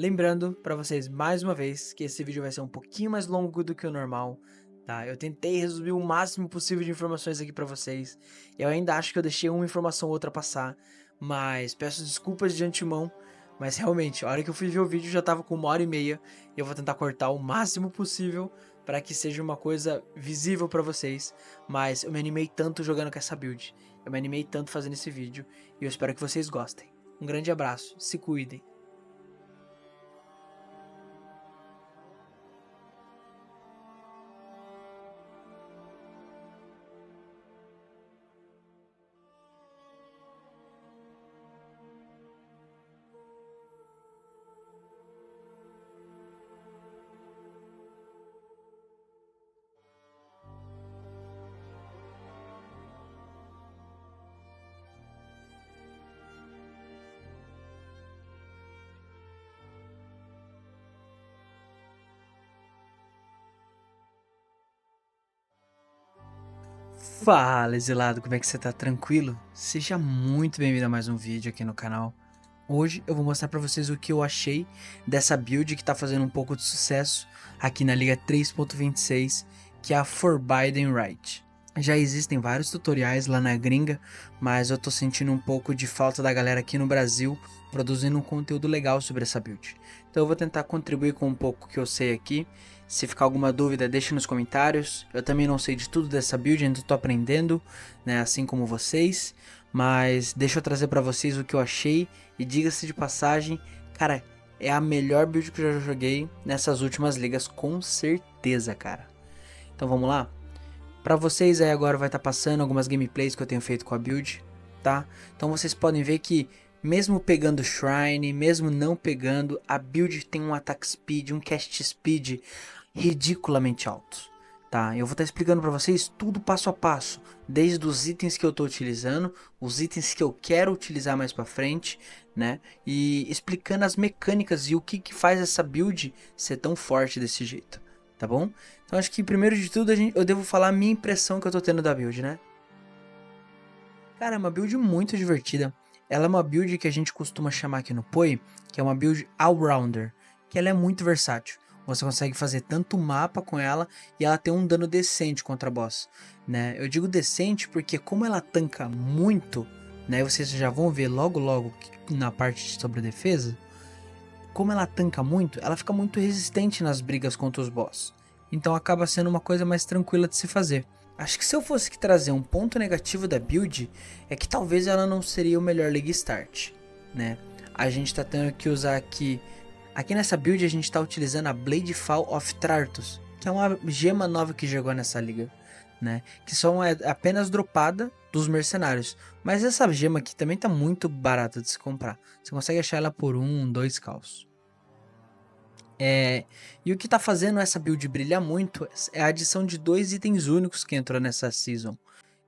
Lembrando pra vocês mais uma vez que esse vídeo vai ser um pouquinho mais longo do que o normal, tá? Eu tentei resumir o máximo possível de informações aqui pra vocês. Eu ainda acho que eu deixei uma informação ou outra passar, mas peço desculpas de antemão. Mas realmente, a hora que eu fui ver o vídeo já tava com 1h30 e eu vou tentar cortar o máximo possível para que seja uma coisa visível pra vocês. Mas eu me animei tanto jogando com essa build, eu me animei tanto fazendo esse vídeo e eu espero que vocês gostem. Um grande abraço, se cuidem. Fala, exilado, como é que você tá? Tranquilo? Seja muito bem-vindo a mais um vídeo aqui no canal. Hoje eu vou mostrar pra vocês o que eu achei dessa build que tá fazendo um pouco de sucesso aqui na Liga 3.26, que é a Forbidden Rite. Já existem vários tutoriais lá na gringa, mas eu tô sentindo um pouco de falta da galera aqui no Brasil produzindo um conteúdo legal sobre essa build. Então eu vou tentar contribuir com um pouco que eu sei aqui. Se ficar alguma dúvida, deixe nos comentários. Eu também não sei de tudo dessa build, ainda tô aprendendo, né, assim como vocês. Mas deixa eu trazer pra vocês o que eu achei. E diga-se de passagem, cara, é a melhor build que eu já joguei nessas últimas ligas, com certeza, cara. Então vamos lá? Pra vocês aí agora vai estar passando algumas gameplays que eu tenho feito com a build, tá? Então vocês podem ver que mesmo pegando Shrine, mesmo não pegando, a build tem um attack speed, um cast speed ridiculamente alto, tá? Eu vou estar explicando pra vocês tudo passo a passo, desde os itens que eu tô utilizando, os itens que eu quero utilizar mais pra frente, né? E explicando as mecânicas e o que faz essa build ser tão forte desse jeito, tá bom? Então acho que primeiro de tudo eu devo falar a minha impressão que eu tô tendo da build, né? Cara, é uma build muito divertida. Ela é uma build que a gente costuma chamar aqui no PoE, que é uma build all-rounder, que ela é muito versátil. Você consegue fazer tanto mapa com ela e ela tem um dano decente contra boss, né? Eu digo decente porque como ela tanca muito, né? Vocês já vão ver logo logo na parte de sobre defesa, como ela tanca muito, ela fica muito resistente nas brigas contra os boss. Então acaba sendo uma coisa mais tranquila de se fazer. Acho que se eu fosse que trazer um ponto negativo da build, é que talvez ela não seria o melhor League Start, né? A gente tá tendo que usar aqui nessa build a gente tá utilizando a Blade Fall of Tartus, que é uma gema nova que chegou nessa liga, né? Que só é apenas dropada dos mercenários. Mas essa gema aqui também tá muito barata de se comprar. Você consegue achar ela por 2 caos. E o que tá fazendo essa build brilhar muito é a adição de 2 itens únicos que entrou nessa season.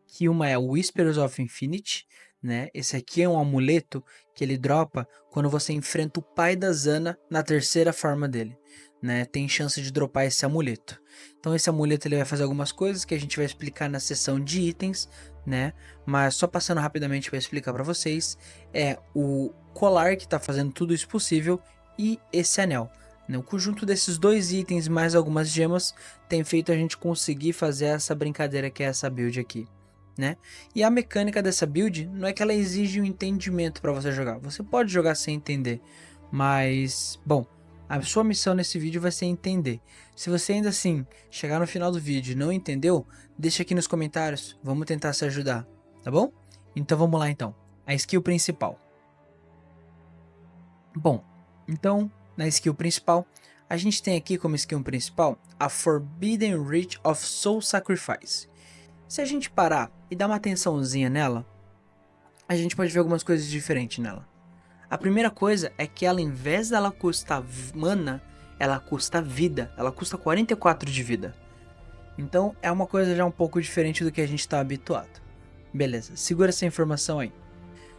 Que uma é o Whispers of Infinity, né? Esse aqui é um amuleto que ele dropa quando você enfrenta o pai da Zana na terceira forma dele, né? Tem chance de dropar esse amuleto. Então esse amuleto ele vai fazer algumas coisas que a gente vai explicar na seção de itens, né? Mas só passando rapidamente para explicar para vocês, é o colar que tá fazendo tudo isso possível e esse anel. O conjunto desses 2 itens mais algumas gemas tem feito a gente conseguir fazer essa brincadeira que é essa build aqui, né? E a mecânica dessa build não é que ela exige um entendimento para você jogar. Você pode jogar sem entender, mas bom, a sua missão nesse vídeo vai ser entender. Se você ainda assim chegar no final do vídeo e não entendeu, deixa aqui nos comentários, vamos tentar se ajudar, tá bom? Então vamos lá então. A skill principal. Bom, então na skill principal, a gente tem aqui como skill principal a Forbidden Rite of Soul Sacrifice. Se a gente parar e dar uma atençãozinha nela, a gente pode ver algumas coisas diferentes nela. A primeira coisa é que ela, em vez dela custar mana, ela custa vida, ela custa 44 de vida. Então é uma coisa já um pouco diferente do que a gente está habituado. Beleza, segura essa informação aí.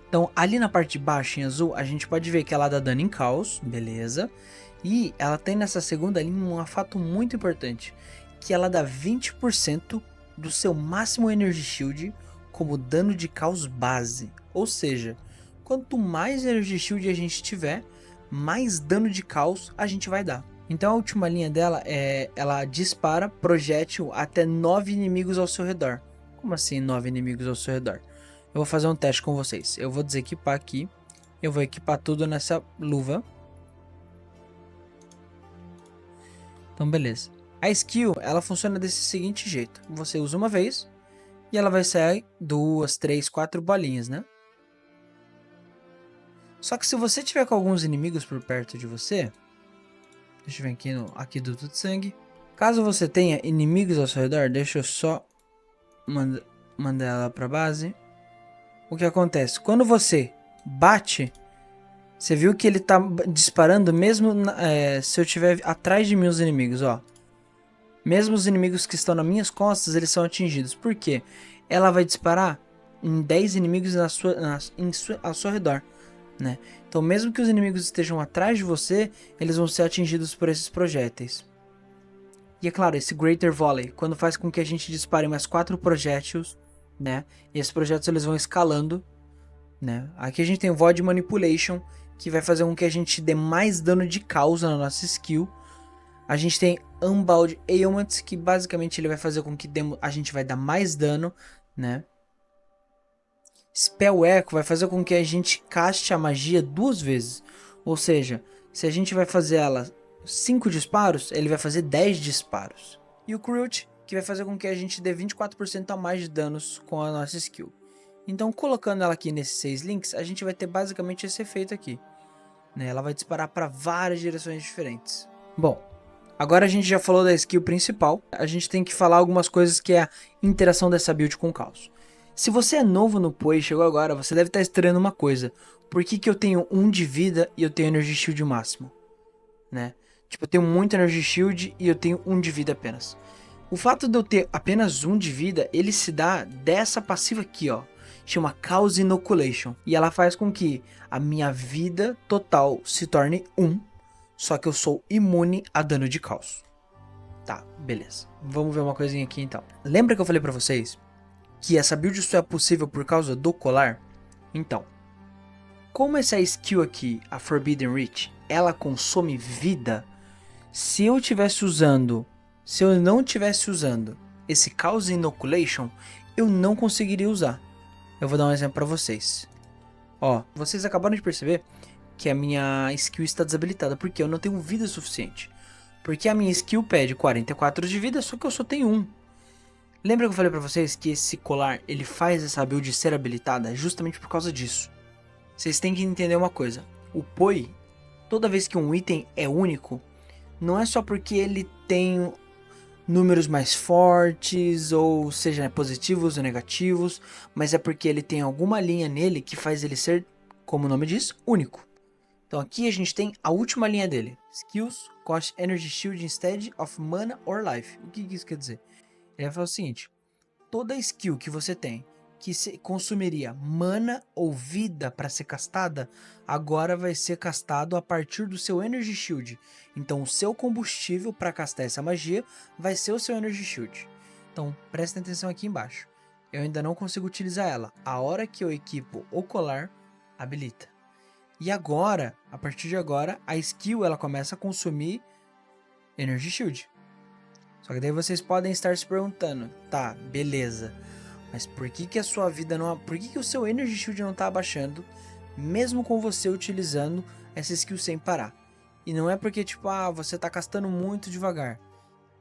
Então ali na parte de baixo em azul a gente pode ver que ela dá dano em caos, beleza. E ela tem nessa segunda linha um fato muito importante, que ela dá 20% do seu máximo Energy Shield como dano de caos base. Ou seja, quanto mais Energy Shield a gente tiver, mais dano de caos a gente vai dar. Então a última linha dela é, ela dispara projétil até 9 inimigos ao seu redor. Como assim 9 inimigos ao seu redor? Eu vou fazer um teste com vocês. Eu vou desequipar aqui. Eu vou equipar tudo nessa luva. Então beleza. A skill, ela funciona desse seguinte jeito. Você usa uma vez e ela vai sair 2, 3, 4 bolinhas, né? Só que se você tiver com alguns inimigos por perto de você... Deixa eu ver aqui do Tudo Sangue. Caso você tenha inimigos ao seu redor, deixa eu só mandar ela pra base. O que acontece? Quando você bate, você viu que ele tá disparando mesmo se eu estiver atrás de mim os inimigos, ó. Mesmo os inimigos que estão nas minhas costas, eles são atingidos. Por quê? Ela vai disparar em 10 inimigos ao seu redor, né? Então mesmo que os inimigos estejam atrás de você, eles vão ser atingidos por esses projéteis. E é claro, esse Greater Volley, quando faz com que a gente dispare mais 4 projéteis, né? E esses projéteis eles vão escalando, né? Aqui a gente tem o Void Manipulation, que vai fazer com que a gente dê mais dano de causa na nossa skill. A gente tem Unbound Ailments, que basicamente ele vai fazer com que a gente vai dar mais dano, né? Spell Echo vai fazer com que a gente caste a magia 2 vezes. Ou seja, se a gente vai fazer ela 5 disparos, ele vai fazer 10 disparos. E o Cruelty, que vai fazer com que a gente dê 24% a mais de danos com a nossa skill. Então, colocando ela aqui nesses 6 links, a gente vai ter basicamente esse efeito aqui, né? Ela vai disparar para várias direções diferentes. Bom, agora a gente já falou da skill principal. A gente tem que falar algumas coisas que é a interação dessa build com o caos. Se você é novo no PoE e chegou agora, você deve estar estranhando uma coisa. Por que que eu tenho 1 de vida e eu tenho Energy Shield máximo? Né? Tipo, eu tenho muito Energy Shield e eu tenho 1 de vida apenas. O fato de eu ter apenas 1 de vida, ele se dá dessa passiva aqui, ó. Chama Chaos Inoculation. E ela faz com que a minha vida total se torne 1. Só que eu sou imune a dano de caos. Tá, beleza. Vamos ver uma coisinha aqui então. Lembra que eu falei pra vocês que essa build só é possível por causa do colar? Então, como essa skill aqui, a Forbidden Reach, ela consome vida, se eu não tivesse usando esse Chaos Inoculation, eu não conseguiria usar. Eu vou dar um exemplo para vocês. Ó, vocês acabaram de perceber que a minha skill está desabilitada, porque eu não tenho vida suficiente. Porque a minha skill pede 44 de vida, só que eu só tenho 1. Lembra que eu falei pra vocês que esse colar, ele faz essa build ser habilitada justamente por causa disso. Vocês têm que entender uma coisa. O PoE, toda vez que um item é único, não é só porque ele tem números mais fortes, ou seja, positivos ou negativos, mas é porque ele tem alguma linha nele que faz ele ser, como o nome diz, único. Então aqui a gente tem a última linha dele. Skills cost Energy Shield instead of Mana or Life. O que isso quer dizer? Ele vai falar o seguinte: toda skill que você tem que consumiria mana ou vida para ser castada, agora vai ser castado a partir do seu Energy Shield. Então o seu combustível para castar essa magia vai ser o seu Energy Shield. Então prestem atenção aqui embaixo. Eu ainda não consigo utilizar ela. A hora que eu equipo o colar, habilita. E agora, a partir de agora, a skill ela começa a consumir Energy Shield. Só que daí vocês podem estar se perguntando, tá, beleza, mas por que a sua vida não... Por que o seu Energy Shield não tá abaixando, mesmo com você utilizando essa skill sem parar? E não é porque, tipo, você tá castando muito devagar.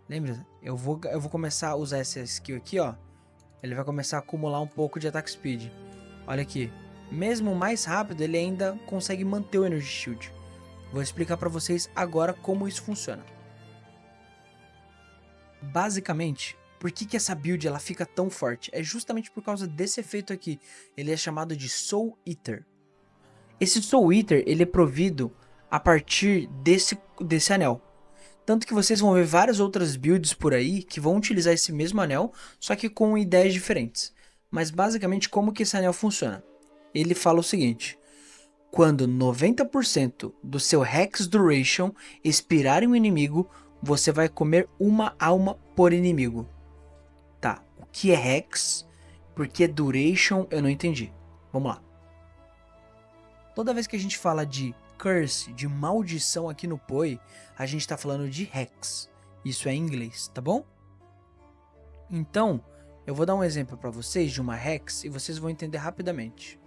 Lembra? Eu vou começar a usar essa skill aqui, ó. Ele vai começar a acumular um pouco de attack speed. Olha aqui. Mesmo mais rápido, ele ainda consegue manter o Energy Shield. Vou explicar pra vocês agora como isso funciona. Basicamente, por que essa build ela fica tão forte? É justamente por causa desse efeito aqui. Ele é chamado de Soul Eater. Esse Soul Eater ele é provido a partir desse anel. Tanto que vocês vão ver várias outras builds por aí que vão utilizar esse mesmo anel, só que com ideias diferentes. Mas basicamente como que esse anel funciona? Ele fala o seguinte: quando 90% do seu Hex Duration expirar em um inimigo, você vai comer uma alma por inimigo. Tá, o que é Hex? Por que Duration? Eu não entendi. Vamos lá. Toda vez que a gente fala de curse, de maldição aqui no PoE, a gente tá falando de hex. Isso é em inglês, tá bom? Então, eu vou dar um exemplo para vocês de uma hex e vocês vão entender rapidamente.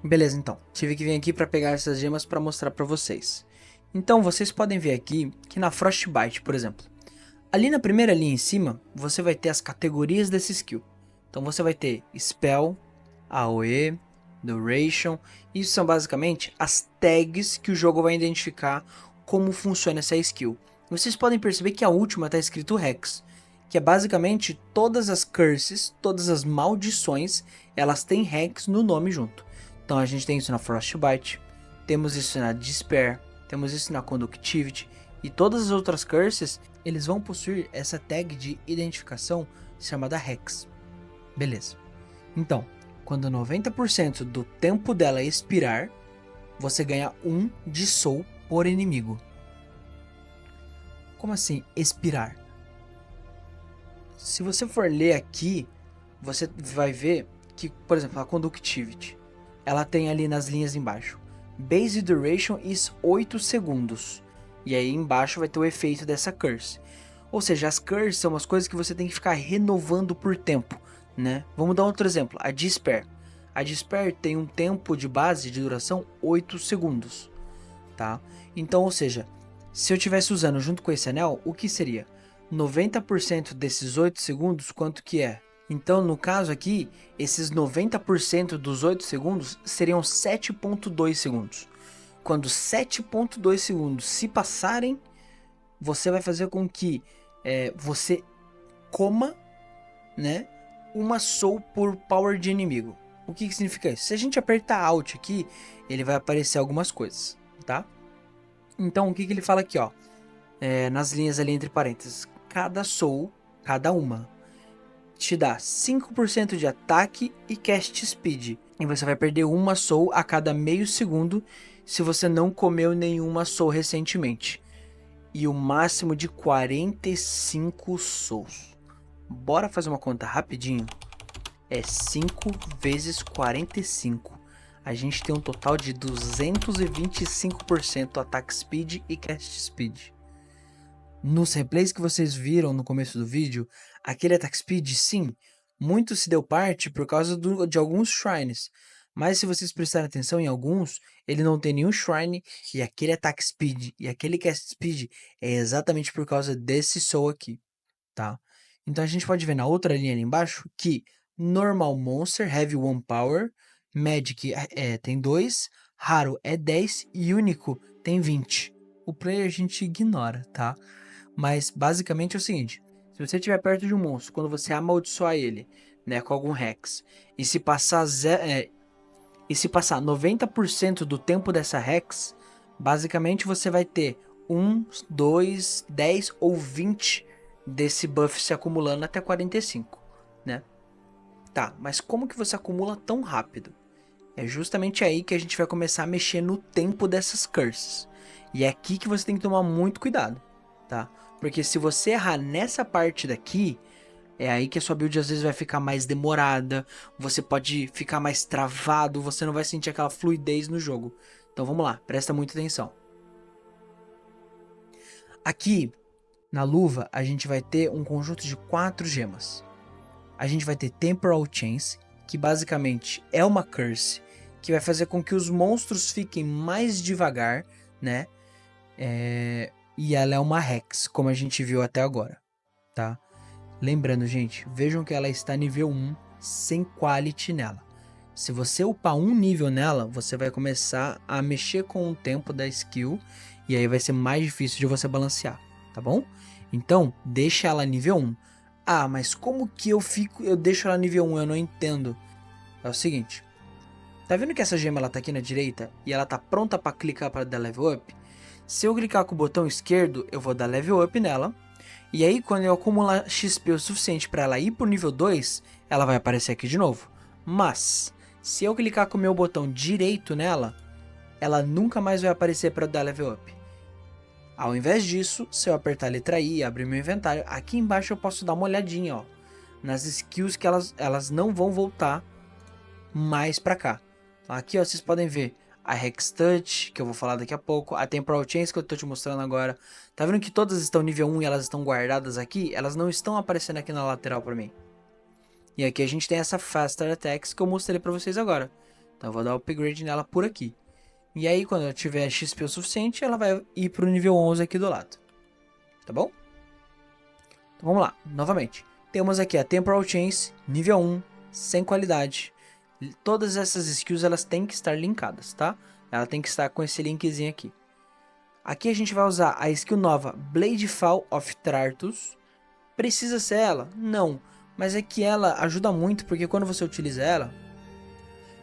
Beleza, então. Tive que vir aqui para pegar essas gemas para mostrar para vocês. Então, vocês podem ver aqui que na Frostbite, por exemplo, ali na primeira linha em cima, você vai ter as categorias desse skill. Então, você vai ter Spell, AoE, Duration. Isso são basicamente as tags que o jogo vai identificar como funciona essa skill. Vocês podem perceber que a última está escrito Hex, que é basicamente todas as curses, todas as maldições, elas têm Hex no nome junto. Então a gente tem isso na Frostbite, temos isso na Despair, temos isso na Conductivity, e todas as outras curses, eles vão possuir essa tag de identificação chamada Hex. Beleza. Então, quando 90% do tempo dela expirar, você ganha 1 de soul por inimigo. Como assim expirar? Se você for ler aqui, você vai ver que, por exemplo, a Conductivity, ela tem ali nas linhas embaixo, Base Duration is 8 segundos. E aí embaixo vai ter o efeito dessa curse. Ou seja, as curses são umas coisas que você tem que ficar renovando por tempo, né? Vamos dar outro exemplo, a Despair. A Despair tem um tempo de base de duração 8 segundos, tá? Então, ou seja, se eu estivesse usando junto com esse anel, o que seria? 90% desses 8 segundos, quanto que é? Então, no caso aqui, esses 90% dos 8 segundos seriam 7.2 segundos. Quando 7.2 segundos se passarem, você vai fazer com que você coma, né, uma soul por power de inimigo. O que significa isso? Se a gente apertar Alt aqui, ele vai aparecer algumas coisas, tá? Então, o que ele fala aqui, ó? Nas linhas ali entre parênteses. Cada soul, cada uma, te dá 5% de ataque e cast speed. E você vai perder uma soul a cada meio segundo se você não comeu nenhuma soul recentemente. E o máximo de 45 souls. Bora fazer uma conta rapidinho. É 5 vezes 45. A gente tem um total de 225% ataque speed e cast speed. Nos replays que vocês viram no começo do vídeo, aquele attack speed, sim, muito se deu parte por causa de alguns shrines. Mas se vocês prestarem atenção em alguns, ele não tem nenhum shrine e aquele attack speed e aquele cast speed é exatamente por causa desse soul aqui, tá? Então a gente pode ver na outra linha ali embaixo que Normal Monster Heavy 1 Power, Magic tem 2, Raro é 10 e Único tem 20. O player a gente ignora, tá? Mas basicamente é o seguinte, se você estiver perto de um monstro, quando você amaldiçoar ele, né, com algum Hex, e se passar 90% do tempo dessa Hex, basicamente você vai ter 1, 2, 10 ou 20 desse buff se acumulando até 45, né? Tá, mas como que você acumula tão rápido? É justamente aí que a gente vai começar a mexer no tempo dessas curses. E é aqui que você tem que tomar muito cuidado, tá? Porque se você errar nessa parte daqui, é aí que a sua build às vezes vai ficar mais demorada, você pode ficar mais travado, você não vai sentir aquela fluidez no jogo. Então vamos lá, presta muita atenção. Aqui, na luva, a gente vai ter um conjunto de 4 gemas. A gente vai ter Temporal Chains, que basicamente é uma curse, que vai fazer com que os monstros fiquem mais devagar, né? E ela é uma Hex, como a gente viu até agora, tá? Lembrando, gente, vejam que ela está nível 1, sem quality nela. Se você upar um nível nela, você vai começar a mexer com o tempo da skill, e aí vai ser mais difícil de você balancear, tá bom? Então, deixa ela nível 1. Ah, mas como que eu deixo ela nível 1? Eu não entendo. É o seguinte, tá vendo que essa gema ela tá aqui na direita e ela tá pronta para clicar para dar level up? Se eu clicar com o botão esquerdo, eu vou dar level up nela. E aí quando eu acumular XP o suficiente para ela ir pro nível 2, ela vai aparecer aqui de novo. Mas, se eu clicar com o meu botão direito nela, ela nunca mais vai aparecer para dar level up. Ao invés disso, se eu apertar a letra I e abrir meu inventário, aqui embaixo eu posso dar uma olhadinha, ó, nas skills que elas não vão voltar mais pra cá. Aqui, ó, vocês podem ver a Hextouch, que eu vou falar daqui a pouco, a Temporal Chains que eu tô te mostrando agora. Tá vendo que todas estão nível 1 e elas estão guardadas aqui? Elas não estão aparecendo aqui na lateral pra mim. E aqui a gente tem essa Faster Attacks que eu mostrei pra vocês agora. Então eu vou dar o upgrade nela por aqui. E aí quando eu tiver XP o suficiente, ela vai ir pro nível 11 aqui do lado. Tá bom? Então vamos lá, novamente. Temos aqui a Temporal Chains, nível 1, sem qualidade. Todas essas skills elas têm que estar linkadas, tá? Ela tem que estar com esse linkzinho aqui. Aqui a gente vai usar a skill nova Bladefall of Tartarus. Precisa ser ela? Não. Mas é que ela ajuda muito porque quando você utiliza ela,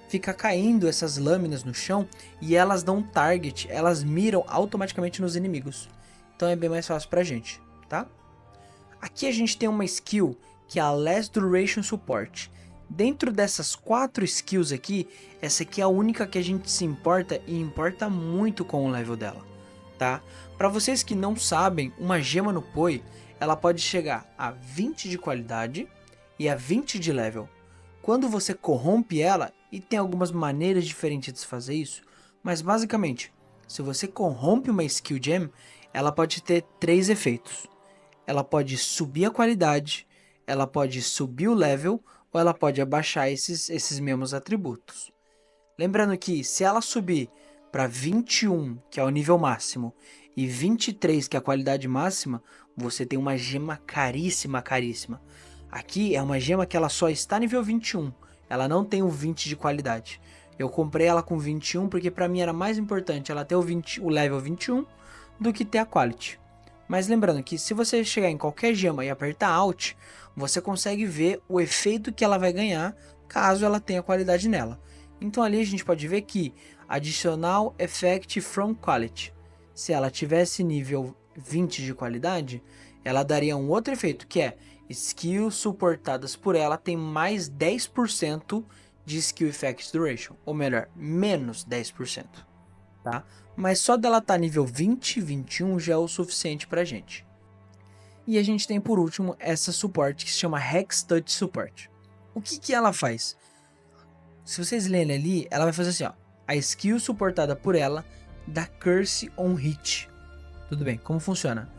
fica caindo essas lâminas no chão e elas dão target, elas miram automaticamente nos inimigos. Então é bem mais fácil pra gente, tá? Aqui a gente tem uma skill que é a Last Duration Support. Dentro dessas 4 skills aqui, essa aqui é a única que a gente se importa e importa muito com o level dela, tá? Para vocês que não sabem, uma gema no Poi, ela pode chegar a 20 de qualidade e a 20 de level. Quando você corrompe ela, e tem algumas maneiras diferentes de se fazer isso, mas basicamente, se você corrompe uma skill gem, ela pode ter 3 efeitos. Ela pode subir a qualidade, ela pode subir o level, ou ela pode abaixar esses mesmos atributos. Lembrando que se ela subir para 21, que é o nível máximo, e 23, que é a qualidade máxima, você tem uma gema caríssima, caríssima. Aqui é uma gema que ela só está nível 21, ela não tem o 20 de qualidade. Eu comprei ela com 21 porque para mim era mais importante ela ter o level 21 do que ter a quality. Mas lembrando que se você chegar em qualquer gema e apertar Alt, você consegue ver o efeito que ela vai ganhar caso ela tenha qualidade nela. Então ali a gente pode ver que Additional Effect from Quality. Se ela tivesse nível 20 de qualidade, ela daria um outro efeito, que é skills suportadas por ela tem mais 10% de Skill Effect Duration, ou melhor, menos 10%, tá? Mas só dela estar nível 20, 21 já é o suficiente pra gente. E a gente tem por último essa suporte que se chama Hextouch Support. O que ela faz? Se vocês lerem ali, ela vai fazer assim, ó. A skill suportada por ela dá Curse on Hit. Tudo bem, como funciona?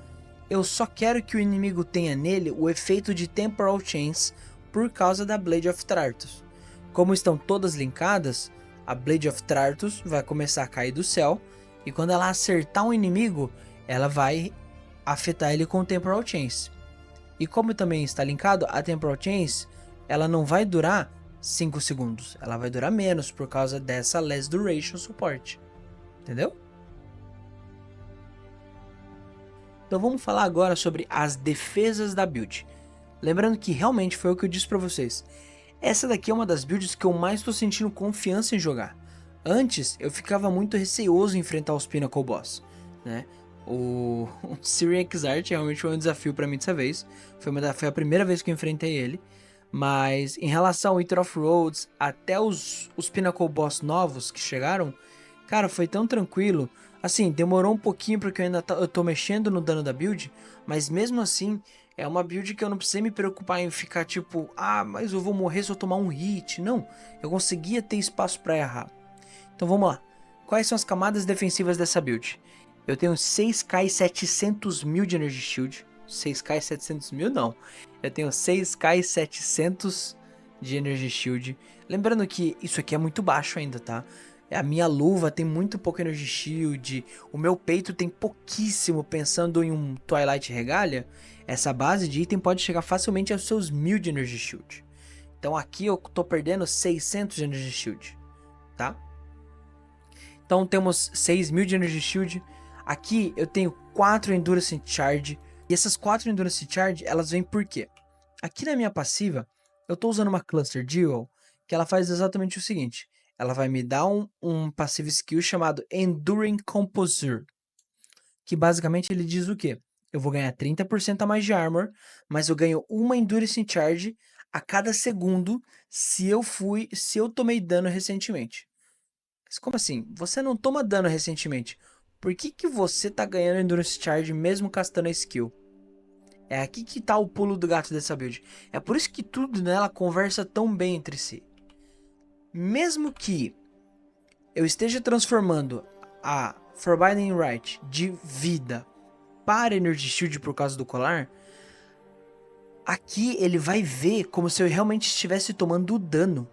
Eu só quero que o inimigo tenha nele o efeito de Temporal Chains por causa da Blade of Tartarus. Como estão todas linkadas, a Blade of Tartarus vai começar a cair do céu e quando ela acertar um inimigo, ela vai afetar ele com Temporal Chains. E como também está linkado, a Temporal Chains, ela não vai durar 5 segundos, ela vai durar menos por causa dessa Less Duration Support. Entendeu? Então vamos falar agora sobre as defesas da build. Lembrando que realmente foi o que eu disse pra vocês. Essa daqui é uma das builds que eu mais estou sentindo confiança em jogar. Antes eu ficava muito receoso em enfrentar os Pinnacle Boss, né? O Syrian Exarch realmente foi um desafio pra mim dessa vez. Foi a primeira vez que eu enfrentei ele. Mas em relação ao Wither of Rhodes, até os Pinnacle Boss novos que chegaram, cara, foi tão tranquilo. Assim, demorou um pouquinho porque eu tô mexendo no dano da build, mas mesmo assim, é uma build que eu não precisei me preocupar em ficar tipo, ah, mas eu vou morrer se eu tomar um hit. Não, eu conseguia ter espaço pra errar. Então vamos lá. Quais são as camadas defensivas dessa build? Eu tenho 6k e 700 mil de Energy Shield. 6k e 700 mil não. Eu tenho 6k e 700 de Energy Shield. Lembrando que isso aqui é muito baixo ainda, tá? A minha luva tem muito pouco Energy Shield. O meu peito tem pouquíssimo. Pensando em um Twilight Regalia, essa base de item pode chegar facilmente aos seus 1000 de Energy Shield. Então aqui eu tô perdendo 600 de Energy Shield, tá? Então temos 6.000 de Energy Shield. Aqui eu tenho 4 Endurance Charge. E essas 4 Endurance Charge, elas vêm por quê? Aqui na minha passiva, eu estou usando uma Cluster Duel, que ela faz exatamente o seguinte. Ela vai me dar um passive skill chamado Enduring Composure. Que basicamente ele diz o quê? Eu vou ganhar 30% a mais de armor, mas eu ganho uma Endurance Charge a cada segundo se eu tomei dano recentemente. Mas como assim? Você não toma dano recentemente. Por que você tá ganhando Endurance Charge mesmo castando a skill? É aqui que tá o pulo do gato dessa build. É por isso que tudo nela conversa tão bem entre si. Mesmo que eu esteja transformando a Forbidden Right de vida para Energy Shield por causa do colar, aqui ele vai ver como se eu realmente estivesse tomando o dano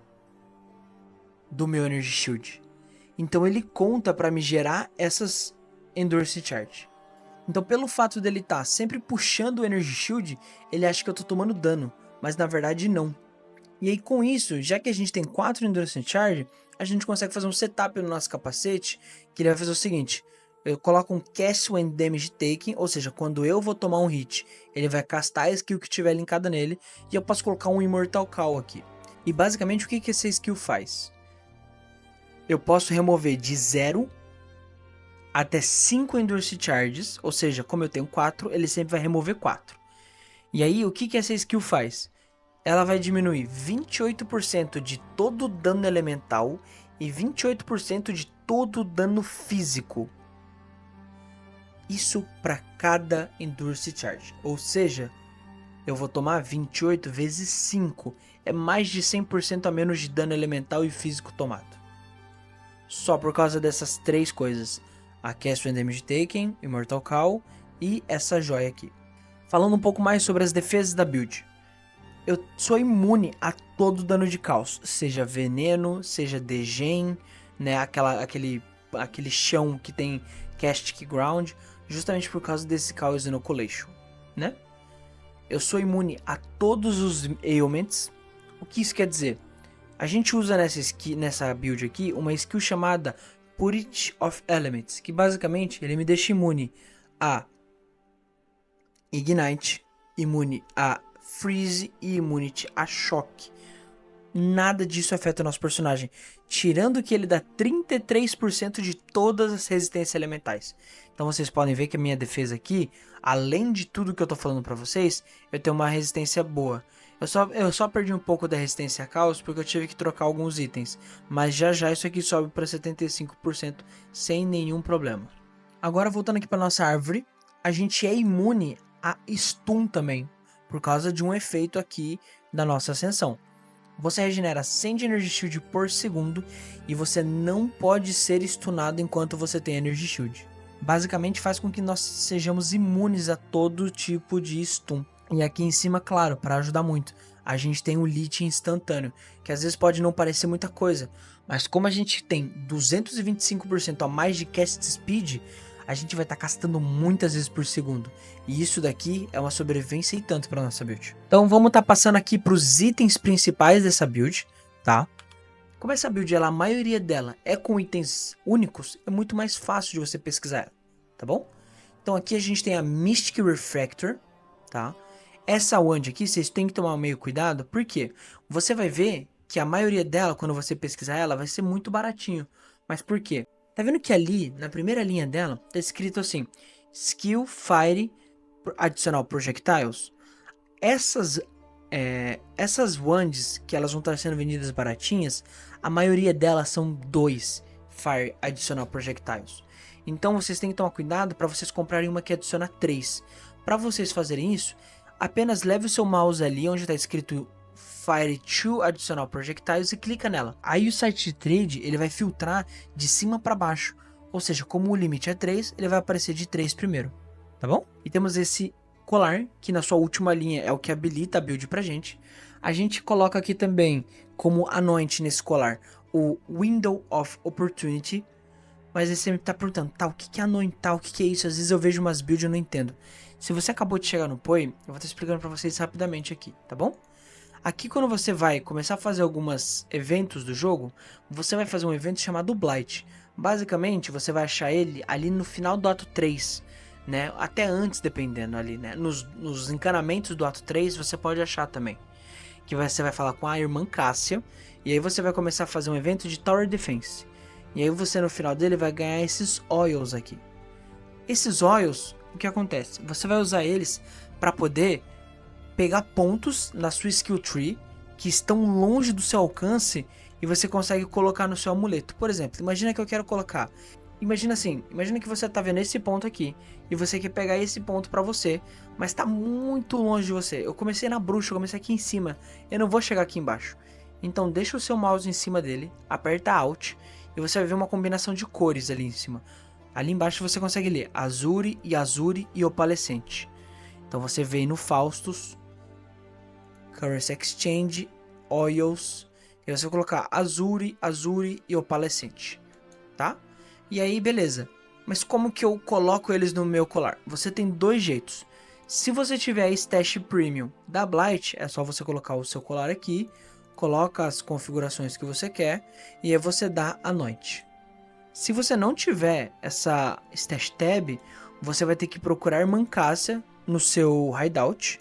do meu Energy Shield. Então ele conta para me gerar essas Endurance Charge. Então pelo fato dele estar sempre puxando o Energy Shield, ele acha que eu tô tomando dano, mas na verdade não. E aí com isso, já que a gente tem 4 Endurance Charge, a gente consegue fazer um setup no nosso capacete, que ele vai fazer o seguinte: eu coloco um Cast When Damage Taken, ou seja, quando eu vou tomar um hit, ele vai castar a skill que tiver linkada nele, e eu posso colocar um Immortal Call aqui. E basicamente o que essa skill faz? Eu posso remover de 0 até 5 Endurance Charges, ou seja, como eu tenho 4, ele sempre vai remover 4. E aí o que essa skill faz? Ela vai diminuir 28% de todo o dano elemental e 28% de todo o dano físico. Isso para cada Endurance Charge. Ou seja, eu vou tomar 28 vezes 5. É mais de 100% a menos de dano elemental e físico tomado. Só por causa dessas 3 coisas. A Cast When Damage Taken, Immortal Call e essa joia aqui. Falando um pouco mais sobre as defesas da build. Eu sou imune a todo dano de caos, seja veneno, seja degen, né, aquele chão que tem Castic Ground, justamente por causa desse Chaos Inoculation, né? Eu sou imune a todos os ailments. O que isso quer dizer? A gente usa nessa build aqui uma skill chamada Purity of Elements, que basicamente ele me deixa imune a Ignite, imune a Freeze e Immunity a choque. Nada disso afeta o nosso personagem, tirando que ele dá 33% de todas as resistências elementais. Então vocês podem ver que a minha defesa aqui, além de tudo que eu tô falando pra vocês, eu tenho uma resistência boa. Eu só perdi um pouco da resistência a caos porque eu tive que trocar alguns itens, mas já isso aqui sobe para 75% sem nenhum problema. Agora voltando aqui para nossa árvore, a gente é imune a stun também, por causa de um efeito aqui da nossa ascensão. Você regenera 100 de Energy Shield por segundo e você não pode ser stunado enquanto você tem Energy Shield. Basicamente faz com que nós sejamos imunes a todo tipo de stun. E aqui em cima, claro, para ajudar muito, a gente tem o Lich instantâneo, que às vezes pode não parecer muita coisa, mas como a gente tem 225% a mais de cast speed, a gente vai estar castando muitas vezes por segundo. E isso daqui é uma sobrevivência e tanto para nossa build. Então vamos estar passando aqui para os itens principais dessa build, tá? Como essa build, a maioria dela é com itens únicos, é muito mais fácil de você pesquisar ela, tá bom? Então aqui a gente tem a Mystic Refractor, tá? Essa wand aqui, vocês têm que tomar meio cuidado, porque você vai ver que a maioria dela, quando você pesquisar ela, vai ser muito baratinho. Mas por quê? Tá vendo que ali, na primeira linha dela, tá escrito assim, Skill Fire Additional Projectiles. Essas wands, que elas vão estar sendo vendidas baratinhas, a maioria delas são 2 Fire Additional Projectiles. Então vocês têm que tomar cuidado para vocês comprarem uma que adiciona 3. Para vocês fazerem isso, apenas leve o seu mouse ali onde está escrito Fire 2 Additional Projectiles e clica nela. Aí o site de trade ele vai filtrar de cima para baixo. Ou seja, como o limite é 3, ele vai aparecer de 3 primeiro. Tá bom? E temos esse colar, que na sua última linha é o que habilita a build pra gente. A gente coloca aqui também como anoint nesse colar o Window of Opportunity. Mas aí você me tá perguntando, tá, o que é anointar, o que é isso? Às vezes eu vejo umas builds e eu não entendo. Se você acabou de chegar no PoE, eu vou estar explicando pra vocês rapidamente aqui, tá bom? Aqui quando você vai começar a fazer alguns eventos do jogo, você vai fazer um evento chamado Blight. Basicamente, você vai achar ele ali no final do ato 3, né? Até antes, dependendo ali, né? Nos encanamentos do ato 3, você pode achar também. Que você vai falar com a irmã Cássia, e aí você vai começar a fazer um evento de Tower Defense. E aí você no final dele vai ganhar esses oils aqui. Esses oils, o que acontece? Você vai usar eles para poder pegar pontos na sua skill tree que estão longe do seu alcance e você consegue colocar no seu amuleto. Por exemplo, imagina que eu quero colocar. Imagina assim, imagina que você tá vendo esse ponto aqui e você quer pegar esse ponto para você, mas tá muito longe de você. Eu comecei na bruxa, eu comecei aqui em cima, eu não vou chegar aqui embaixo. Então deixa o seu mouse em cima dele, aperta Alt e você vai ver uma combinação de cores ali em cima. Ali embaixo você consegue ler Azure e Opalescente. Então você vem no Faustus, Currency Exchange, Oils, e você vai colocar Azure e Opalescente, tá? E aí, beleza. Mas como que eu coloco eles no meu colar? Você tem dois jeitos. Se você tiver a Stash Premium da Blight, é só você colocar o seu colar aqui, coloca as configurações que você quer e aí você dá a noite. Se você não tiver essa Stash Tab, você vai ter que procurar Mancácia no seu Hideout,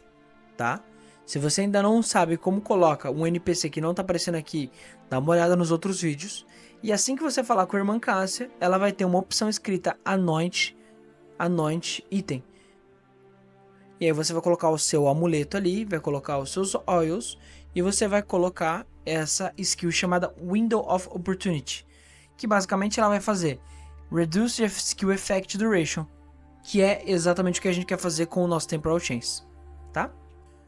tá? Se você ainda não sabe como coloca um NPC que não tá aparecendo aqui, dá uma olhada nos outros vídeos. E assim que você falar com a irmã Cássia, ela vai ter uma opção escrita Anoint Item. E aí você vai colocar o seu amuleto ali, vai colocar os seus oils e você vai colocar essa skill chamada Window of Opportunity, que basicamente ela vai fazer Reduce the Skill Effect Duration, que é exatamente o que a gente quer fazer com o nosso Temporal Chains, tá?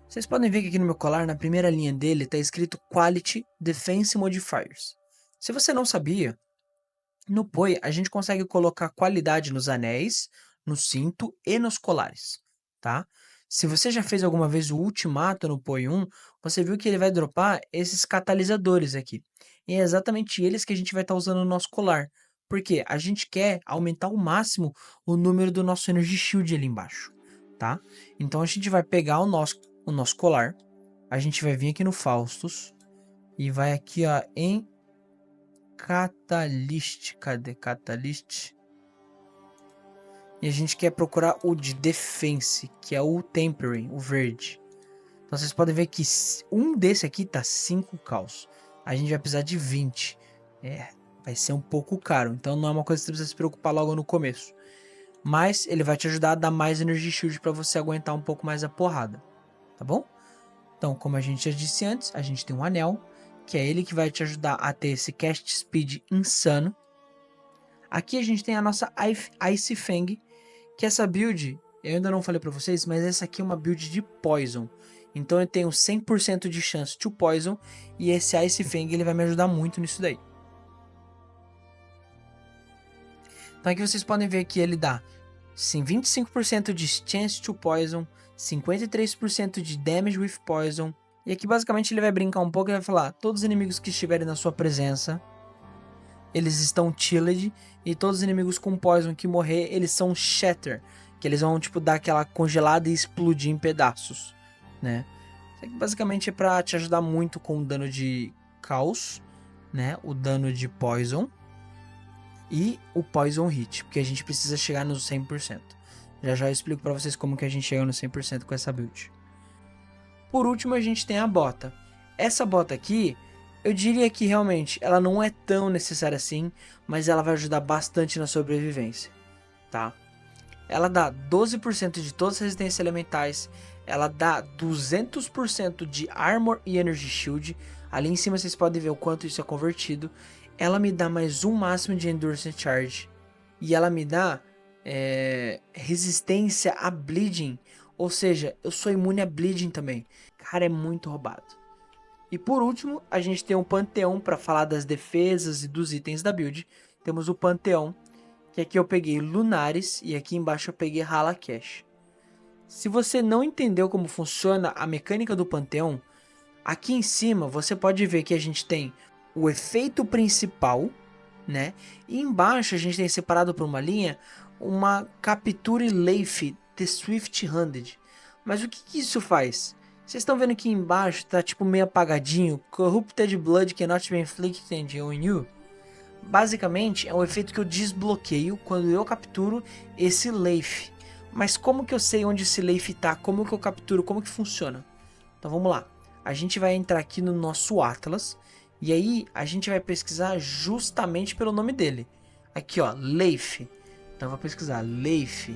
Vocês podem ver que aqui no meu colar, na primeira linha dele, está escrito Quality Defense Modifiers. Se você não sabia, no PoE a gente consegue colocar qualidade nos anéis, no cinto e nos colares, tá? Se você já fez alguma vez o Ultimato no PoE 1, você viu que ele vai dropar esses catalisadores aqui. E é exatamente eles que a gente vai estar usando no nosso colar. Porque a gente quer aumentar ao máximo o número do nosso Energy Shield ali embaixo, tá? Então a gente vai pegar o nosso colar, a gente vai vir aqui no Faustus e vai aqui ó, em Catalyst, cadê Catalyst? E a gente quer procurar o de Defense, que é o Tempering, o verde. Então vocês podem ver que um desse aqui tá 5 caos. A gente vai precisar de 20. Vai ser um pouco caro, então não é uma coisa que você precisa se preocupar logo no começo. Mas ele vai te ajudar a dar mais Energy Shield para você aguentar um pouco mais a porrada, tá bom? Então, como a gente já disse antes, a gente tem um anel, que é ele que vai te ajudar a ter esse cast speed insano. Aqui a gente tem a nossa Ice Fang, que essa build, eu ainda não falei pra vocês, mas essa aqui é uma build de Poison. Então eu tenho 100% de chance to Poison, e esse Ice Fang ele vai me ajudar muito nisso daí. Então aqui vocês podem ver que ele dá sim, 25% de chance to Poison, 53% de damage with Poison. E aqui basicamente ele vai brincar um pouco e vai falar: todos os inimigos que estiverem na sua presença, eles estão chilled, e todos os inimigos com Poison que morrer, eles são Shatter, que eles vão tipo dar aquela congelada e explodir em pedaços, né? Isso aqui basicamente é pra te ajudar muito com o dano de Caos, né? O dano de Poison e o Poison Hit, porque a gente precisa chegar nos 100%. Já já eu explico pra vocês como que a gente chega no 100% com essa build. Por último, a gente tem a bota. Essa bota aqui, eu diria que realmente ela não é tão necessária assim, mas ela vai ajudar bastante na sobrevivência, tá? Ela dá 12% de todas as resistências elementais, ela dá 200% de Armor e Energy Shield. Ali em cima vocês podem ver o quanto isso é convertido. Ela me dá mais um máximo de Endurance Charge. E ela me dá resistência a Bleeding. Ou seja, eu sou imune a Bleeding também. Cara, é muito roubado. E por último, a gente tem um Panteão para falar das defesas e dos itens da build. Temos o Panteão, que aqui eu peguei Lunaris e aqui embaixo eu peguei Halakesh. Se você não entendeu como funciona a mecânica do Panteão, aqui em cima você pode ver que a gente tem o efeito principal, né? E embaixo a gente tem separado por uma linha uma Capture Leif The Swift Handed. Mas o que isso faz? Vocês estão vendo que embaixo tá tipo meio apagadinho, Corrupted Blood cannot be inflicted on you. Basicamente é um efeito que eu desbloqueio quando eu capturo esse Leif. Mas como que eu sei onde esse Leif tá? Como que eu capturo? Como que funciona? Então vamos lá. A gente vai entrar aqui no nosso Atlas. E aí a gente vai pesquisar justamente pelo nome dele. Aqui ó, Leif. Então eu vou pesquisar Leif.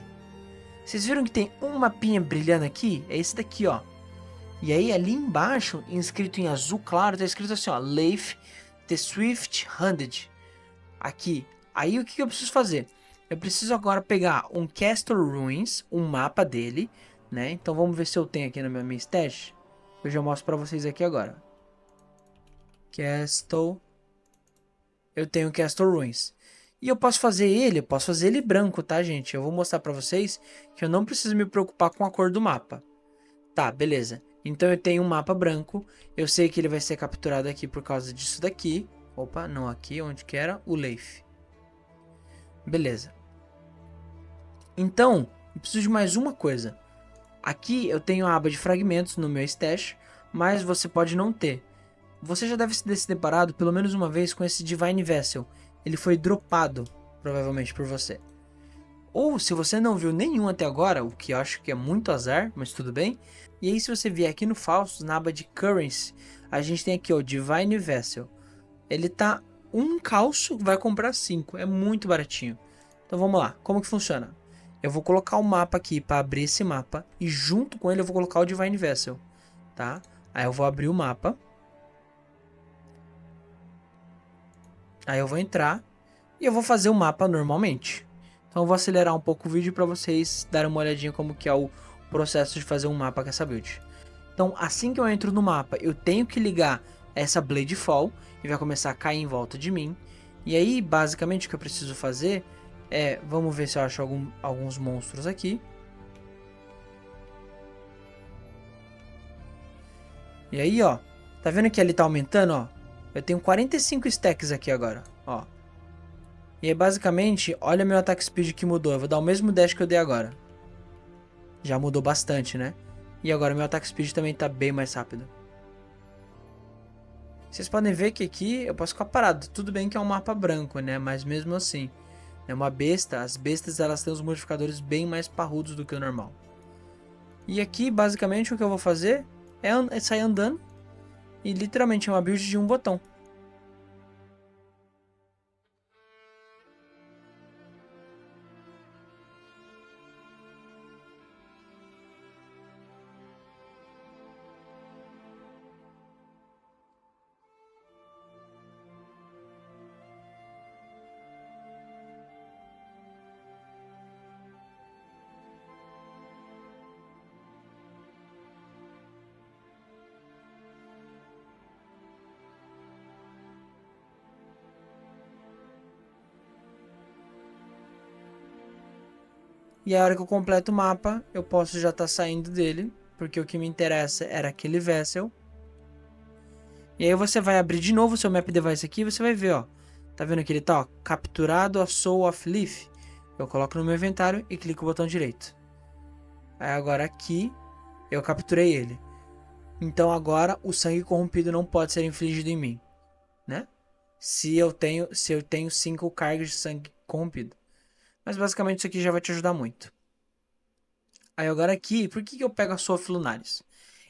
Vocês viram que tem um mapinha brilhando aqui? É esse daqui ó. E aí ali embaixo, escrito em azul claro, tá escrito assim ó, Leif The Swift Handed. Aqui. Aí o que eu preciso fazer? Eu preciso agora pegar um Castle Ruins, um mapa dele, né? Então vamos ver se eu tenho aqui na minha stash. Eu já mostro pra vocês aqui agora. Castle eu tenho Castle Ruins. E eu posso fazer ele branco, tá, gente? Eu vou mostrar pra vocês que eu não preciso me preocupar com a cor do mapa. Tá, beleza. Então eu tenho um mapa branco. Eu sei que ele vai ser capturado aqui por causa disso daqui. Opa, não aqui, onde que era? O Leif. Beleza. Então, eu preciso de mais uma coisa. Aqui eu tenho a aba de fragmentos no meu stash, mas você pode não ter. Você já deve ter se deparado pelo menos uma vez com esse Divine Vessel. Ele foi dropado, provavelmente por você. Ou se você não viu nenhum até agora, o que eu acho que é muito azar, mas tudo bem. E aí se você vier aqui no Faustos, na aba de Currency, a gente tem aqui o Divine Vessel. Ele tá um calço, vai comprar 5, é muito baratinho. Então vamos lá, como que funciona? Eu vou colocar o mapa aqui para abrir esse mapa e junto com ele eu vou colocar o Divine Vessel, tá? Aí eu vou abrir o mapa. Aí eu vou entrar e eu vou fazer o mapa normalmente. Então eu vou acelerar um pouco o vídeo para vocês darem uma olhadinha como que é o processo de fazer um mapa com essa build. Então assim que eu entro no mapa, eu tenho que ligar essa Blade Fall e vai começar a cair em volta de mim. E aí basicamente o que eu preciso fazer é, vamos ver se eu acho alguns monstros aqui. E aí ó, tá vendo que ele tá aumentando ó? Eu tenho 45 stacks aqui agora, ó. E aí basicamente, olha meu ataque speed que mudou. Eu vou dar o mesmo dash que eu dei agora. Já mudou bastante, né? E agora meu ataque speed também tá bem mais rápido. Vocês podem ver que aqui eu posso ficar parado. Tudo bem que é um mapa branco, né? Mas mesmo assim, é uma besta. As bestas elas têm os modificadores bem mais parrudos do que o normal. E aqui basicamente o que eu vou fazer é sair andando. E literalmente é uma build de um botão. E a hora que eu completo o mapa, eu posso já estar saindo dele, porque o que me interessa era aquele Vessel. E aí você vai abrir de novo o seu Map Device aqui e você vai ver, ó. Tá vendo que ele tá, ó, capturado a Soul of Leaf. Eu coloco no meu inventário e clico o botão direito. Aí agora aqui, eu capturei ele. Então agora o sangue corrompido não pode ser infligido em mim, né? Se eu tenho 5 cargas de sangue corrompido. Mas basicamente isso aqui já vai te ajudar muito. Aí agora aqui, por que eu pego a Soul of Lunaris?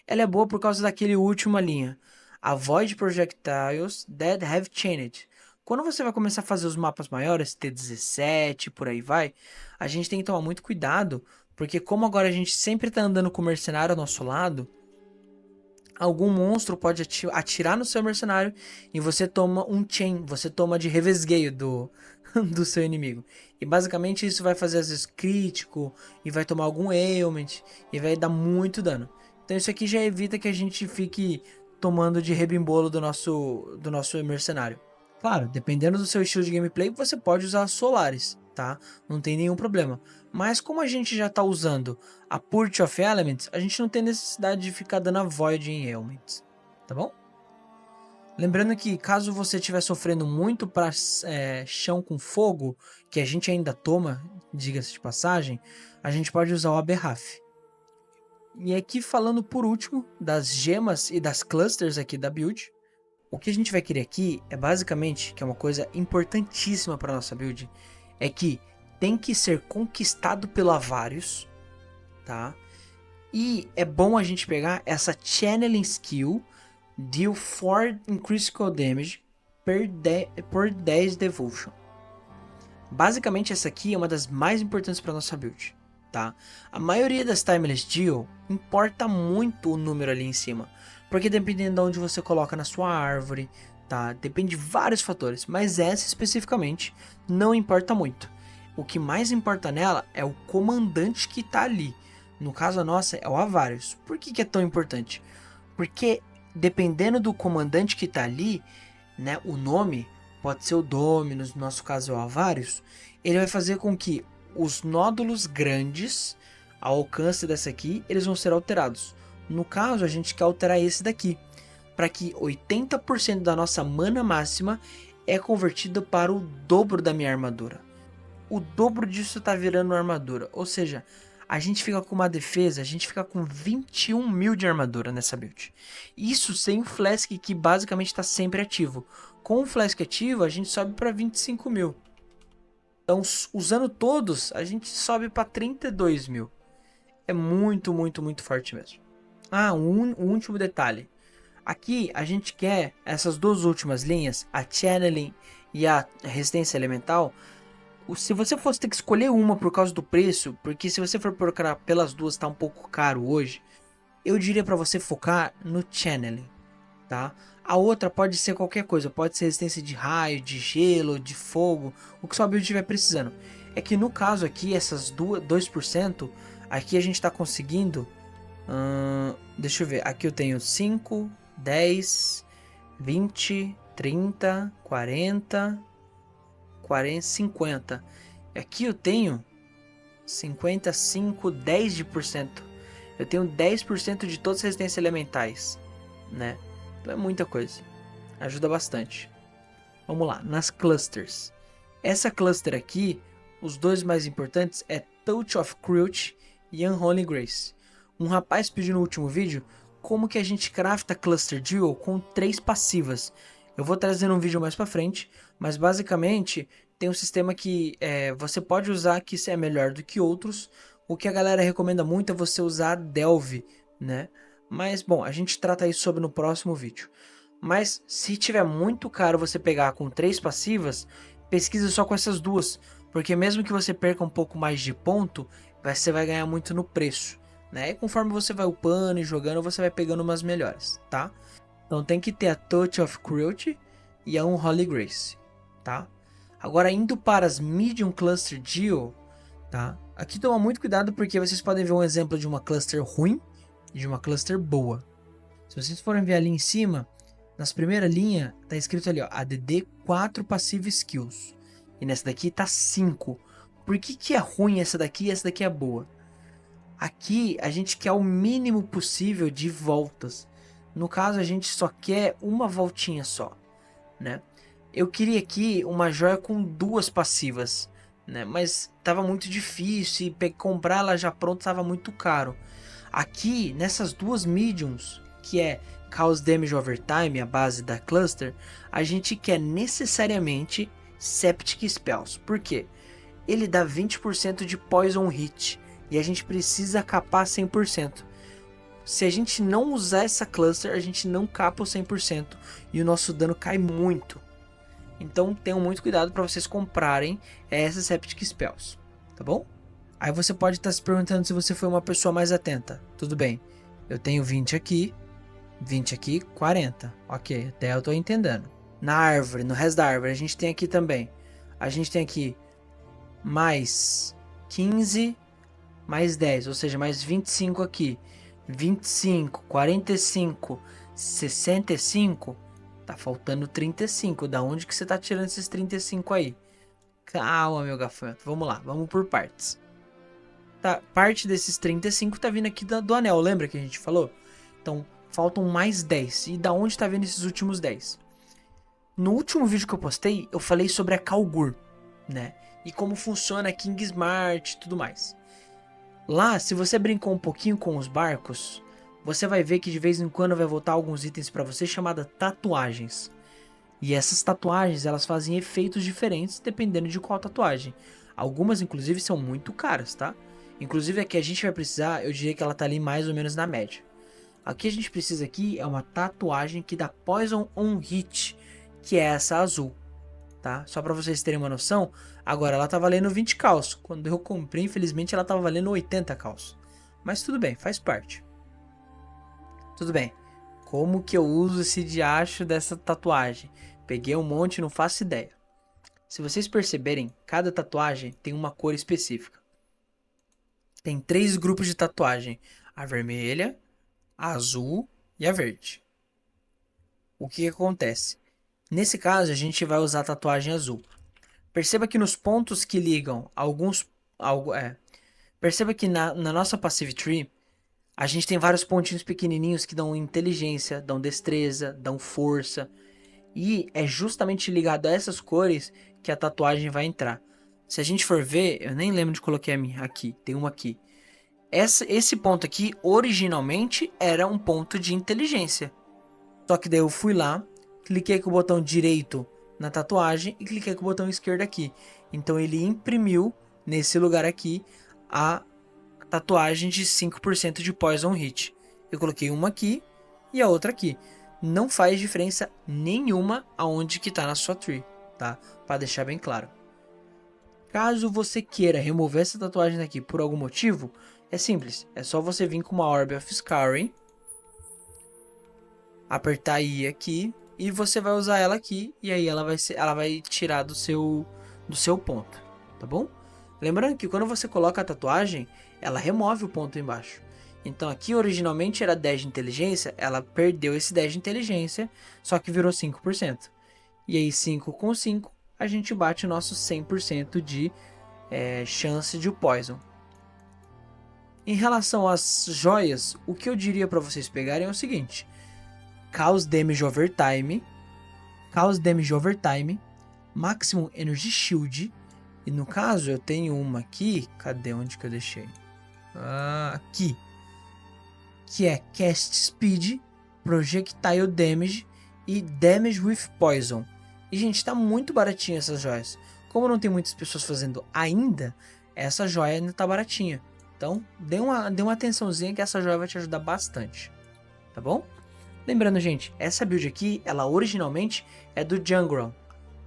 Ela é boa por causa daquele última linha. Avoid projectiles that have changed. Quando você vai começar a fazer os mapas maiores, T17, por aí vai, a gente tem que tomar muito cuidado, porque como agora a gente sempre está andando com o mercenário ao nosso lado, algum monstro pode atirar no seu mercenário e você toma um chain, você toma de revesgueio do seu inimigo. E basicamente isso vai fazer às vezes crítico, e vai tomar algum ailment, e vai dar muito dano. Então isso aqui já evita que a gente fique tomando de rebimbolo do nosso mercenário. Claro, dependendo do seu estilo de gameplay, você pode usar Solaris, tá? Não tem nenhum problema. Mas como a gente já está usando a Purge of Elements, a gente não tem necessidade de ficar dando a Void em Elements, tá bom? Lembrando que caso você estiver sofrendo muito para chão com fogo, que a gente ainda toma, diga-se de passagem, a gente pode usar o Aberraf. E aqui falando por último das gemas e das clusters aqui da build, o que a gente vai querer aqui é basicamente, que é uma coisa importantíssima para nossa build, é que tem que ser conquistado pelo Avarius, tá? E é bom a gente pegar essa Channeling Skill, deal 4 critical damage por 10 devotion. Basicamente essa aqui é uma das mais importantes para nossa build, tá? A maioria das Timeless Deal importa muito o número ali em cima, porque dependendo de onde você coloca na sua árvore, tá? Depende de vários fatores, mas essa especificamente não importa muito. O que mais importa nela é o comandante que tá ali. No caso a nossa é o Avarius. Por que é tão importante? Porque dependendo do comandante que tá ali, né, o nome, pode ser o Dominus, no nosso caso é o Avarius, ele vai fazer com que os nódulos grandes, ao alcance dessa aqui, eles vão ser alterados. No caso, a gente quer alterar esse daqui, para que 80% da nossa mana máxima é convertida para o dobro da minha armadura. O dobro disso tá virando armadura, ou seja, a gente fica com uma defesa, a gente fica com 21 mil de armadura nessa build. Isso sem o Flask, que basicamente está sempre ativo. Com o Flask ativo, a gente sobe para 25 mil. Então, usando todos, a gente sobe para 32 mil. É muito, muito, muito forte mesmo. Ah, um último detalhe. Aqui a gente quer essas duas últimas linhas, a Channeling e a Resistência Elemental. Se você fosse ter que escolher uma por causa do preço, porque se você for procurar pelas duas tá um pouco caro hoje, eu diria para você focar no Channeling, tá? A outra pode ser qualquer coisa, pode ser resistência de raio, de gelo, de fogo, o que sua build estiver precisando. É que no caso aqui, essas 2%, aqui a gente está conseguindo, deixa eu ver, aqui eu tenho 5, 10, 20, 30, 40, 50. Aqui eu tenho 55, 10%. Eu tenho 10% de todas as resistências elementais, né? Então é muita coisa. Ajuda bastante. Vamos lá, nas clusters. Essa cluster aqui, os dois mais importantes é Touch of Cruelty e Unholy Grace. Um rapaz pediu no último vídeo como que a gente crafta Cluster Duel com 3 passivas. Eu vou trazer um vídeo mais pra frente, mas basicamente tem um sistema que você pode usar que é melhor do que outros. O que a galera recomenda muito é você usar Delve, né? Mas bom, a gente trata isso sobre no próximo vídeo. Mas se tiver muito caro você pegar com 3 passivas, pesquisa só com essas duas, porque mesmo que você perca um pouco mais de ponto, você vai ganhar muito no preço, né? E conforme você vai upando e jogando, você vai pegando umas melhores, tá? Então tem que ter a Touch of Cruelty e a Unholy Grace, tá? Agora indo para as Medium Cluster Duel, tá? Aqui toma muito cuidado porque vocês podem ver um exemplo de uma cluster ruim e de uma cluster boa. Se vocês forem ver ali em cima, nas primeiras linhas tá escrito ali, ó, ADD 4 Passive Skills. E nessa daqui tá 5. Por que é ruim essa daqui e essa daqui é boa? Aqui a gente quer o mínimo possível de voltas. No caso a gente só quer uma voltinha só, né? Eu queria aqui uma joia com 2 passivas, né? Mas tava muito difícil e comprar ela já pronta tava muito caro. Aqui nessas duas mediums, que é Cause Damage Over Time, a base da cluster, a gente quer necessariamente Septic Spells. Por quê? Ele dá 20% de Poison Hit e a gente precisa capar 100%. Se a gente não usar essa cluster, a gente não capa o 100% e o nosso dano cai muito. Então tenham muito cuidado para vocês comprarem essas Septic Spells, tá bom? Aí você pode estar se perguntando se você foi uma pessoa mais atenta. Tudo bem, eu tenho 20 aqui, 40. Ok, até eu tô entendendo. Na árvore, no resto da árvore, a gente tem aqui também. A gente tem aqui mais 15, mais 10, ou seja, mais 25 aqui. 25, 45, 65, tá faltando 35. Da onde que você tá tirando esses 35 aí? Calma, meu gafanhoto. Vamos lá, vamos por partes. Tá, parte desses 35 tá vindo aqui do anel, lembra que a gente falou? Então, faltam mais 10. E da onde tá vindo esses últimos 10? No último vídeo que eu postei, eu falei sobre a Kalgur, né? E como funciona a King Smart e tudo mais. Lá, se você brincou um pouquinho com os barcos, você vai ver que de vez em quando vai voltar alguns itens para você chamadas tatuagens. E essas tatuagens, elas fazem efeitos diferentes dependendo de qual tatuagem. Algumas, inclusive, são muito caras, tá? Inclusive, a que a gente vai precisar, eu diria que ela tá ali mais ou menos na média. A que a gente precisa aqui é uma tatuagem que dá Poison on Hit, que é essa azul, tá? Só para vocês terem uma noção, agora ela tá valendo 20 caos. Quando eu comprei, infelizmente, ela tava valendo 80 caos. Mas tudo bem, faz parte. Tudo bem. Como que eu uso esse diacho dessa tatuagem? Peguei um monte, não faço ideia. Se vocês perceberem, cada tatuagem tem uma cor específica. Tem 3 grupos de tatuagem: a vermelha, a azul e a verde. O que acontece? Nesse caso, a gente vai usar a tatuagem azul. Perceba que nos pontos que ligam perceba que na nossa Passive Tree, a gente tem vários pontinhos pequenininhos que dão inteligência, dão destreza, dão força. E é justamente ligado a essas cores que a tatuagem vai entrar. Se a gente for ver, eu nem lembro de colocar a minha aqui, tem uma aqui. Esse ponto aqui, originalmente, era um ponto de inteligência. Só que daí eu fui lá, cliquei com o botão direito na tatuagem e cliquei com o botão esquerdo aqui. Então ele imprimiu, nesse lugar aqui, a tatuagem de 5% de Poison Hit. Eu coloquei uma aqui e a outra aqui. Não faz diferença nenhuma aonde que tá na sua tree, tá? Para deixar bem claro. Caso você queira remover essa tatuagem daqui por algum motivo, é simples. É só você vir com uma Orb of Scarring, apertar I aqui e você vai usar ela aqui e aí ela vai tirar do seu ponto, tá bom? Lembrando que quando você coloca a tatuagem, ela remove o ponto embaixo. Então aqui originalmente era 10 de inteligência, ela perdeu esse 10 de inteligência, só que virou 5%. E aí 5 com 5, a gente bate o nosso 100% de chance de Poison. Em relação às joias, o que eu diria para vocês pegarem é o seguinte: Chaos Damage Over Time, Maximum Energy Shield, e no caso eu tenho uma aqui, cadê onde que eu deixei? Aqui, que é Cast Speed, Projectile Damage e Damage with Poison. E gente, tá muito baratinho essas joias. Como não tem muitas pessoas fazendo ainda, essa joia ainda tá baratinha. Então, dê uma atençãozinha que essa joia vai te ajudar bastante, tá bom? Lembrando, gente, essa build aqui, ela originalmente é do Jungron,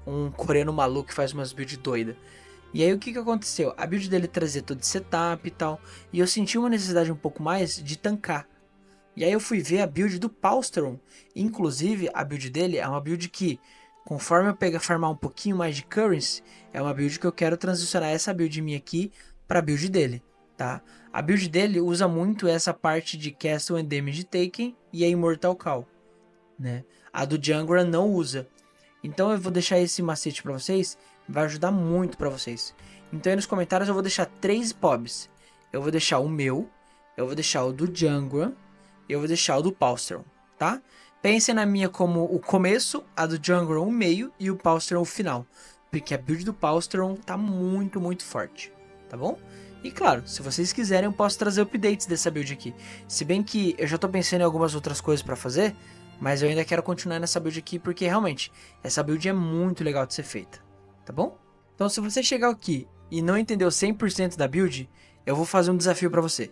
um coreano maluco que faz umas builds doidas. E aí o que aconteceu? A build dele trazia todo de setup e tal, e eu senti uma necessidade um pouco mais de tancar. E aí eu fui ver a build do Pausteron. Inclusive, a build dele é uma build que, conforme eu pegar farmar um pouquinho mais de currency, é uma build que eu quero transicionar essa build minha aqui para a build dele, tá? A build dele usa muito essa parte de Castle and Damage Taken e a Immortal Call, né? A do Jungler não usa. Então eu vou deixar esse macete para vocês, vai ajudar muito para vocês. Então aí nos comentários eu vou deixar 3 pobs. Eu vou deixar o meu, eu vou deixar o do Jungler, e eu vou deixar o do Pausteron, tá? Pensem na minha como o começo, a do Jungler o meio e o Pausteron o final. Porque a build do Pausteron tá muito, muito forte, tá bom? E claro, se vocês quiserem eu posso trazer updates dessa build aqui. Se bem que eu já tô pensando em algumas outras coisas para fazer, mas eu ainda quero continuar nessa build aqui porque realmente essa build é muito legal de ser feita, tá bom? Então se você chegar aqui e não entendeu 100% da build, eu vou fazer um desafio para você.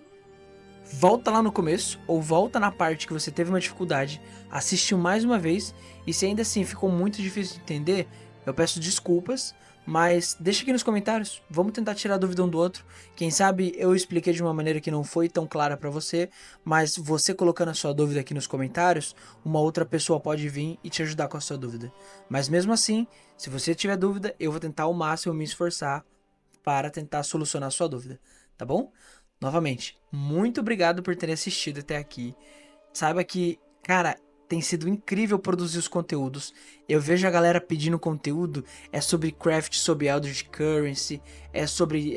Volta lá no começo, ou volta na parte que você teve uma dificuldade, assistiu mais uma vez, e se ainda assim ficou muito difícil de entender, eu peço desculpas, mas deixa aqui nos comentários, vamos tentar tirar a dúvida um do outro. Quem sabe eu expliquei de uma maneira que não foi tão clara para você, mas você colocando a sua dúvida aqui nos comentários, uma outra pessoa pode vir e te ajudar com a sua dúvida. Mas mesmo assim, se você tiver dúvida, eu vou tentar ao máximo me esforçar para tentar solucionar a sua dúvida, tá bom? Novamente, muito obrigado por ter assistido até aqui. Saiba que, cara, tem sido incrível produzir os conteúdos. Eu vejo a galera pedindo conteúdo, é sobre craft, sobre Eldritch Currency, é sobre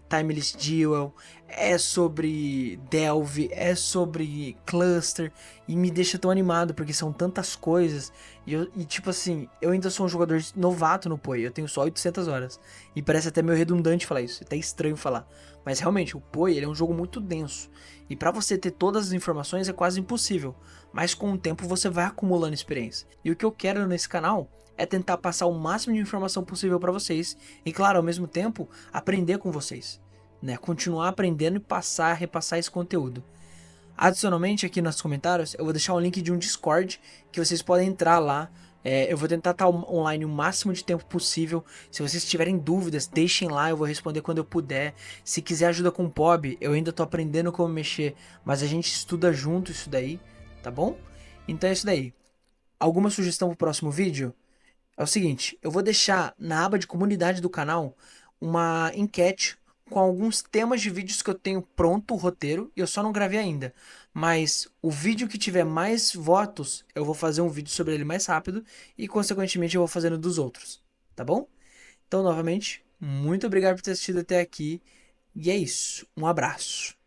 Timeless Duel, é sobre Delve, é sobre Cluster, e me deixa tão animado porque são tantas coisas. E tipo assim, eu ainda sou um jogador novato no PoE, eu tenho só 800 horas. E parece até meio redundante falar isso, é até estranho falar. Mas realmente, o PoE ele é um jogo muito denso. E para você ter todas as informações é quase impossível. Mas com o tempo você vai acumulando experiência. E o que eu quero nesse canal é tentar passar o máximo de informação possível para vocês. E claro, ao mesmo tempo, aprender com vocês. Né? Continuar aprendendo e repassar esse conteúdo. Adicionalmente, aqui nos comentários, eu vou deixar um link de um Discord que vocês podem entrar lá. Eu vou tentar estar online o máximo de tempo possível. Se vocês tiverem dúvidas, deixem lá, eu vou responder quando eu puder. Se quiser ajuda com o POB, eu ainda tô aprendendo como mexer, mas a gente estuda junto isso daí, tá bom? Então é isso daí. Alguma sugestão pro próximo vídeo? É o seguinte, eu vou deixar na aba de comunidade do canal uma enquete com alguns temas de vídeos que eu tenho pronto o roteiro e eu só não gravei ainda. Mas o vídeo que tiver mais votos, eu vou fazer um vídeo sobre ele mais rápido e consequentemente eu vou fazendo dos outros, tá bom? Então, novamente, muito obrigado por ter assistido até aqui e é isso. Um abraço.